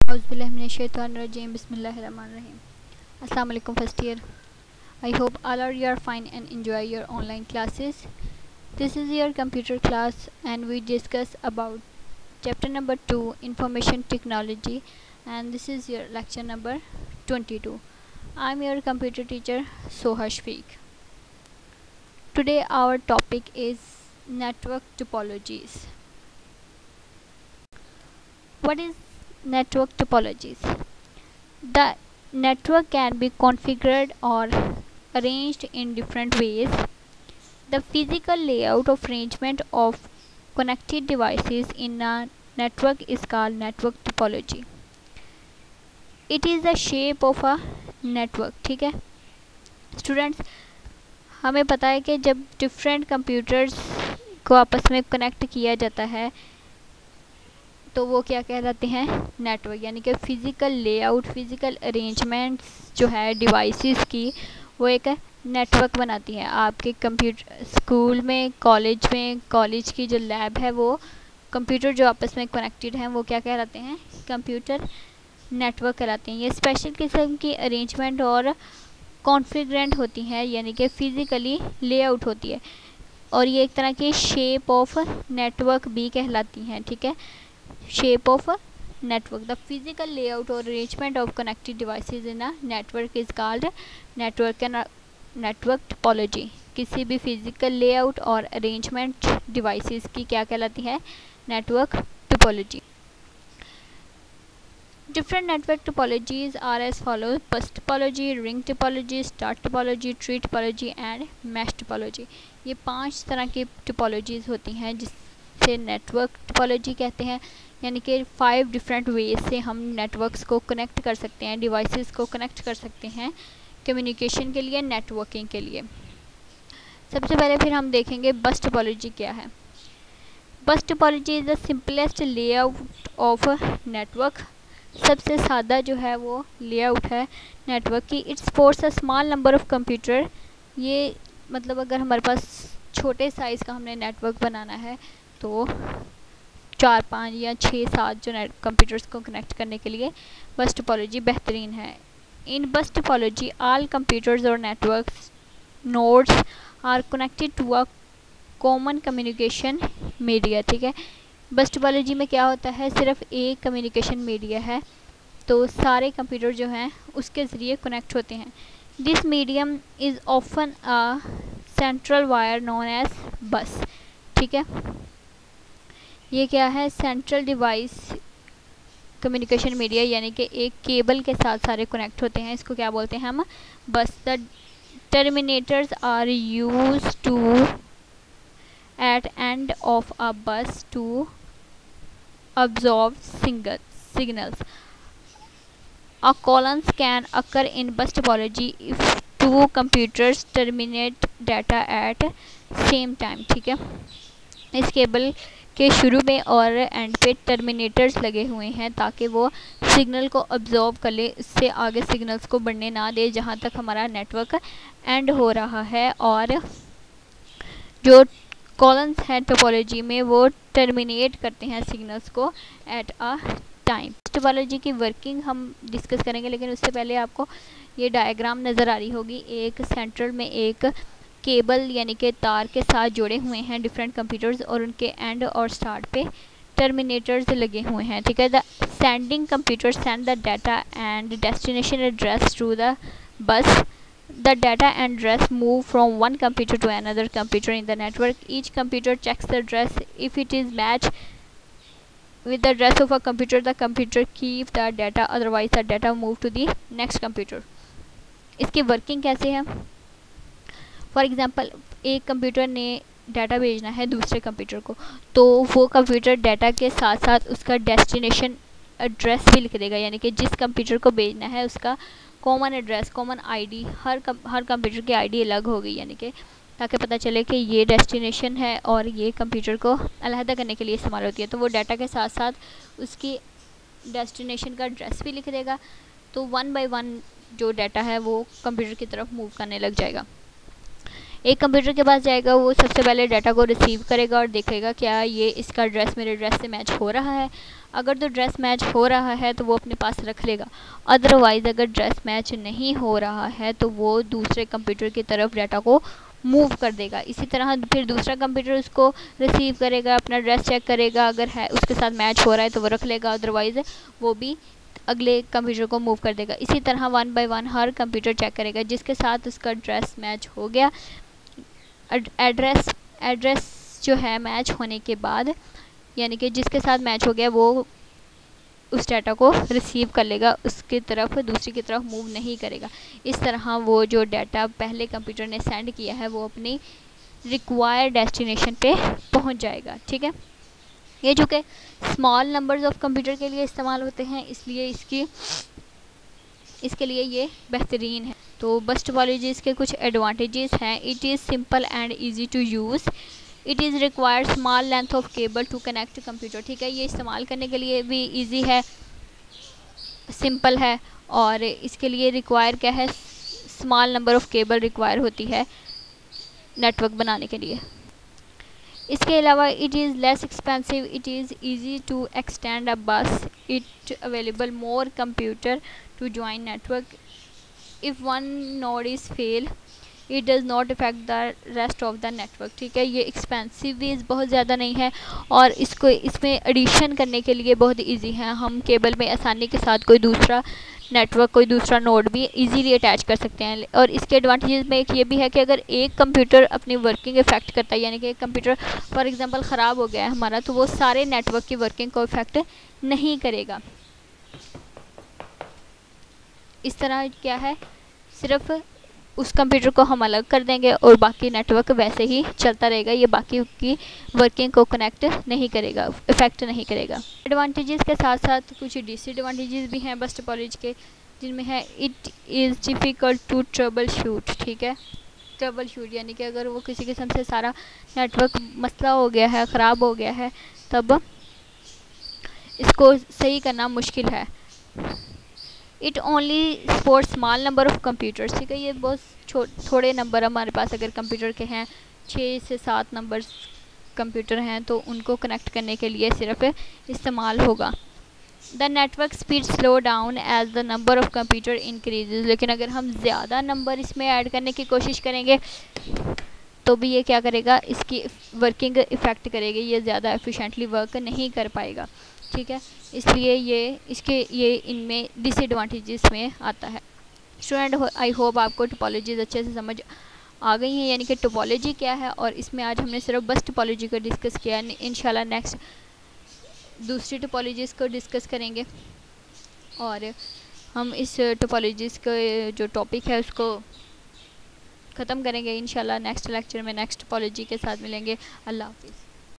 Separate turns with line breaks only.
Auzubillahiminash-shaytanir-rajim. Bismillahir-rahmanir-rahim. Assalamu alaikum first year. I hope all of you are fine and enjoy your online classes. This is your computer class and we discuss about chapter number 2, information technology, and this is your lecture number 22. I am your computer teacher Soha Shafiq. Today our topic is network topologies. What is network topologies? The network can be configured or arranged in different ways. The physical layout of arrangement of connected devices in a network is called network topology. It is the shape of a network. ठीक है students, हमें पता है कि जब different computers को आपस में कनेक्ट किया जाता है तो वो क्या कहलाते हैं, नेटवर्क। यानी कि फ़िज़िकल लेआउट, फ़िज़िकल अरेंजमेंट्स जो है डिवाइसेस की, वो एक नेटवर्क बनाती है। आपके कंप्यूटर स्कूल में, कॉलेज की जो लैब है, वो कंप्यूटर जो आपस में कनेक्टेड हैं वो क्या कहलाते हैं, कंप्यूटर नेटवर्क कहलाते हैं। ये स्पेशल किस्म की अरेंजमेंट और कॉन्फ़िगरेंट होती हैं, यानी कि फ़िज़िकली लेआउट होती है, और ये एक तरह की शेप ऑफ नेटवर्क भी कहलाती हैं। ठीक है, shape of a network. The physical layout or arrangement of connected devices in a network is called network topology. किसी भी फिजिकल लेआउट और अरेंजमेंट डिवाइसेस की क्या कहलाती है, network topology. Different network topologies are as follows: bus topology, ring topology, star topology, tree topology and mesh topology. ये 5 तरह की टोपोलॉजीज़ होती हैं जिससे नेटवर्क टोपोलॉजी कहते हैं। यानी कि 5 डिफरेंट वेज से हम नेटवर्क्स को कनेक्ट कर सकते हैं, डिवाइसेस को कनेक्ट कर सकते हैं कम्युनिकेशन के लिए, नेटवर्किंग के लिए। सबसे पहले फिर हम देखेंगे बस टोपोलॉजी क्या है। बस topology is the simplest layout of network. सबसे सादा जो है वो लेआउट है नेटवर्क की। It's for a small number of computer. ये मतलब अगर हमारे पास छोटे साइज़ का हमने नेटवर्क बनाना है तो 4, 5 या 6, 7 जो कंप्यूटर्स को कनेक्ट करने के लिए बस टोपोलॉजी बेहतरीन है। In bus topology all computers और networks nodes are connected to a common communication media. ठीक है, बस टोपोलॉजी में क्या होता है, सिर्फ एक कम्युनिकेशन मीडिया है, तो सारे कंप्यूटर जो हैं उसके ज़रिए कनेक्ट होते हैं। This medium is often a central wire known as bus. ठीक है, ये क्या है, सेंट्रल डिवाइस कम्युनिकेशन मीडिया, यानी कि एक केबल के साथ सारे कनेक्ट होते हैं। इसको क्या बोलते हैं हम, bus. The terminators are used to at end of a bus to absorb signals. A collision can occur in bus topology if two computers terminate data at same time. ठीक है, इस केबल के शुरू में और एंड पे terminators लगे हुए हैं ताकि वो सिग्नल को अब्जॉर्ब कर ले, इससे आगे सिग्नल्स को बढ़ने ना दे जहाँ तक हमारा नेटवर्क एंड हो रहा है। और जो कॉलम्स हैं टोपोलॉजी में वो टर्मिनेट करते हैं सिग्नल्स को एट अ टाइम। टोपोलॉजी की वर्किंग हम डिस्कस करेंगे, लेकिन उससे पहले आपको ये डायग्राम नज़र आ रही होगी। एक सेंट्रल में एक केबल यानी कि तार के साथ जुड़े हुए हैं डिफरेंट कंप्यूटर्स, और उनके एंड और स्टार्ट पे टर्मिनेटर्स लगे हुए हैं। ठीक है, the sending computer send the data and destination address to the bus. The data and address move from one computer to another computer in the network. Each computer checks the address. If it is matched with the address of a computer, the computer keep the data. Otherwise, the data move to the next computer. इसकी working कैसे है? For example, एक computer ने data भेजना है दूसरे computer को, तो वो कंप्यूटर डाटा के साथ साथ उसका डेस्टिनेशन एड्रेस भी लिख देगा। यानी कि जिस कंप्यूटर को भेजना है उसका कॉमन एड्रेस, कॉमन आईडी, हर कंप्यूटर की आईडी अलग होगी, यानी कि ताकि पता चले कि ये डेस्टिनेशन है और ये कंप्यूटर को अलहदा करने के लिए इस्तेमाल होती है। तो वो डाटा के साथ साथ उसकी डेस्टिनेशन का एड्रेस भी लिख देगा, तो 1 by 1 जो डाटा है वो कंप्यूटर की तरफ मूव करने लग जाएगा। एक कंप्यूटर के पास जाएगा, वो सबसे पहले डाटा को रिसीव करेगा और देखेगा क्या ये इसका ड्रेस मेरे ड्रेस से मैच हो रहा है। अगर तो ड्रेस मैच हो रहा है तो वो अपने पास रख लेगा, अदरवाइज़ अगर ड्रेस मैच नहीं हो रहा है तो वो दूसरे कंप्यूटर की तरफ डाटा को मूव कर देगा। इसी तरह फिर दूसरा कंप्यूटर उसको रिसीव करेगा, अपना ड्रेस चेक करेगा, अगर है उसके साथ मैच हो रहा है तो वो रख लेगा, अदरवाइज़ वो भी अगले कंप्यूटर को मूव कर देगा। इसी तरह 1 बाय 1 हर कंप्यूटर चेक करेगा जिसके साथ उसका ड्रेस मैच हो गया। एड्रेस जो है मैच होने के बाद, यानी कि जिसके साथ मैच हो गया वो उस डाटा को रिसीव कर लेगा, उसकी तरफ दूसरी की तरफ मूव नहीं करेगा। इस तरह वो जो डाटा पहले कंप्यूटर ने सेंड किया है वो अपनी रिक्वायर्ड डेस्टिनेशन पे पहुंच जाएगा। ठीक है, ये जो कि स्मॉल नंबर्स ऑफ कंप्यूटर के लिए इस्तेमाल होते हैं, इसलिए इसके लिए ये बेहतरीन है। तो बस टोपोलॉजीज़ के कुछ एडवांटेजेस हैं। It is simple and easy to use. It is required small length of cable to connect computer. ठीक है, ये इस्तेमाल करने के लिए भी इजी है, सिंपल है, और इसके लिए रिक्वायर क्या है, small number of cable require होती है नेटवर्क बनाने के लिए। इसके अलावा it is less expensive, it is easy to extend a bus, it available more computer to join network. If one node is fail it does not effect the rest of the network. ठीक है, ये expensive भी बहुत ज़्यादा नहीं है और इसमें एडिशन करने के लिए बहुत इजी है। हम केबल में आसानी के साथ कोई दूसरा नेटवर्क, कोई दूसरा नोड भी इजीली अटैच कर सकते हैं। और इसके एडवांटेजेस में एक ये भी है कि अगर एक कंप्यूटर अपनी वर्किंग इफेक्ट करता है, यानी कि एक कंप्यूटर फॉर एग्जांपल ख़राब हो गया है हमारा, तो वो सारे नेटवर्क की वर्किंग को इफेक्ट नहीं करेगा। इस तरह क्या है, सिर्फ उस कंप्यूटर को हम अलग कर देंगे और बाकी नेटवर्क वैसे ही चलता रहेगा, ये बाकी की वर्किंग को कनेक्ट नहीं करेगा, इफेक्ट नहीं करेगा। एडवांटेजेस के साथ साथ कुछ डिसएडवांटेजेस भी हैं बस टोपोलॉजी के, जिनमें है it is difficult to trouble shoot. ठीक है, ट्रबल शूट यानी कि अगर वो किसी किस्म से सारा नेटवर्क मसला हो गया है, ख़राब हो गया है, तब इसको सही करना मुश्किल है। It only support small number of computers. ठीक है, ये बहुत थोड़े नंबर हमारे पास अगर कंप्यूटर के हैं, 6 से 7 नंबर कंप्यूटर हैं, तो उनको कनेक्ट करने के लिए सिर्फ इस्तेमाल होगा। The network speed slow down as the number of computer increases. लेकिन अगर हम ज़्यादा नंबर इसमें ऐड करने की कोशिश करेंगे तो भी ये क्या करेगा, इसकी वर्किंग इफ़ेक्ट करेगी, ये ज़्यादा एफिशिएंटली वर्क नहीं कर पाएगा। ठीक है, इसलिए ये इनमें डिसएडवांटेजेस में आता है। स्टूडेंट, आई होप आपको टोपोलॉजीज़ अच्छे से समझ आ गई हैं, यानी कि टोपोलॉजी क्या है, और इसमें आज हमने सिर्फ बस टोपोलॉजी को डिस्कस किया। इंशाल्लाह नेक्स्ट दूसरी टोपोलॉजीज़ को डिस्कस करेंगे और हम इस टोपोलॉजीज़ का जो टॉपिक है उसको ख़त्म करेंगे इंशाल्लाह नेक्स्ट लेक्चर में। नेक्स्ट टोपोलॉजी के साथ मिलेंगे। अल्लाह हाफिज़।